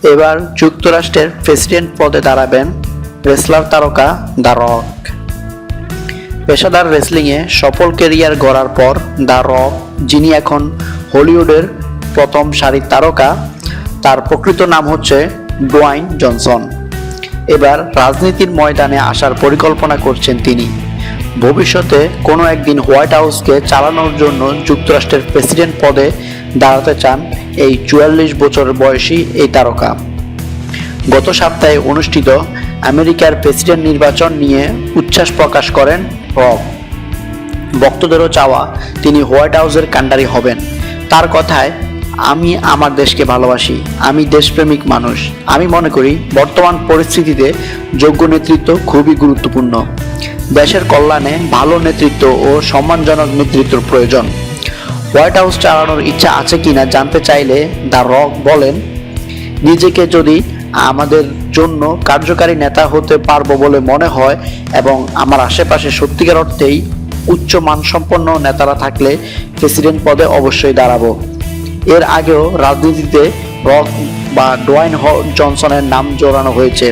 এবার যুক্তরাষ্ট্রের প্রেসিডেন্ট পদে দাঁড়াবেন রেসলার তারকা দ্য রক। পেশাদার রেসলিংয়ে সফল ক্যারিয়ার গড়ার পর দ্য রক, যিনি এখন হলিউডের প্রথম সারির তারকা, তার প্রকৃত নাম হচ্ছে ডোয়াইন জনসন, এবার রাজনীতির ময়দানে আসার পরিকল্পনা করছেন তিনি। ভবিষ্যতে কোনো একদিন হোয়াইট হাউসকে চালানোর জন্য যুক্তরাষ্ট্রের প্রেসিডেন্ট পদে দাঁড়াতে চান এই 44 বছর বয়সী এই তারকা। গত সপ্তাহে অনুষ্ঠিত আমেরিকার প্রেসিডেন্ট নির্বাচন নিয়ে উচ্ছ্বাস প্রকাশ করেন রক। ভক্তদেরও চাওয়া তিনি হোয়াইট হাউসের কাণ্ডারি হবেন। তার কথায়, আমি আমার দেশকে ভালোবাসি, আমি দেশপ্রেমিক মানুষ। আমি মনে করি বর্তমান পরিস্থিতিতে যোগ্য নেতৃত্ব খুবই গুরুত্বপূর্ণ। দেশের কল্যাণে ভালো নেতৃত্ব ও সম্মানজনক নেতৃত্বের প্রয়োজন। হোয়াইট হাউস চালানোর ইচ্ছা আছে কিনা জানতে চাইলে দ্য রক বলেন, নিজেকে যদি আমাদের জন্য কার্যকারী নেতা হতে পারবো বলে মনে হয় এবং আমার আশেপাশে সত্যিকার অর্থেই উচ্চ মানসম্পন্ন নেতারা থাকলে প্রেসিডেন্ট পদে অবশ্যই দাঁড়াবো। এর আগেও রাজনীতিতে রক বা ডোয়াইন জনসনের নাম জড়ানো হয়েছে।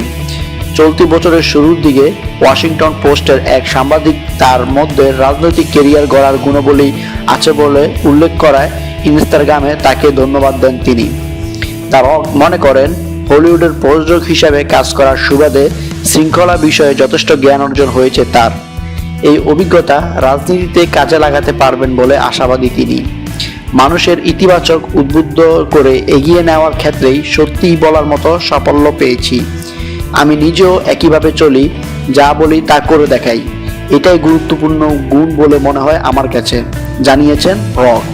চলতি বছরের শুরুর দিকে ওয়াশিংটন পোস্টের এক সাংবাদিক তার মধ্যে রাজনৈতিক ক্যারিয়ার গড়ার গুণাবলী আছে বলে উল্লেখ করায় ইনস্টাগ্রামে তাকে ধন্যবাদ দেন তিনি। দ্য রক মনে করেন, হলিউডের প্রযোজক হিসেবে কাজ করার সুবাদে শৃঙ্খলা বিষয়ে যথেষ্ট জ্ঞান অর্জন হয়েছে তার। এই অভিজ্ঞতা রাজনীতিতে কাজে লাগাতে পারবেন বলে আশাবাদী তিনি। মানুষের ইতিবাচক উদ্বুদ্ধ করে এগিয়ে নেওয়ার ক্ষেত্রেই সত্যিই বলার মতো সাফল্য পেয়েছি। আমি নিজেও একইভাবে চলি, যা বলি তা করে দেখাই। এটাই গুরুত্বপূর্ণ গুণ বলে মনে হয় আমার কাছে, জানিয়েছেন রক।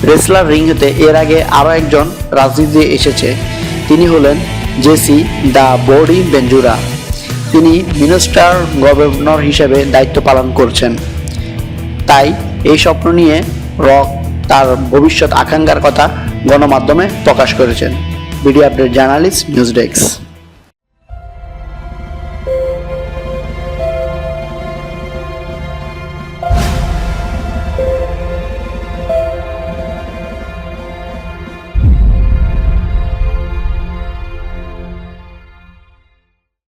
রেসলার রিং হতে এর আগে আরও একজন রাজনীতিতে এসেছে। তিনি হলেন জেসি দ্য বডি ভেঞ্চুরা। তিনি মিনেসোটার গভর্নর হিসেবে দায়িত্ব পালন করছেন। তাই এই স্বপ্ন নিয়ে রক তার ভবিষ্যৎ আকাঙ্ক্ষার কথা গণমাধ্যমে প্রকাশ করেছেন। Video update journalist, news desk.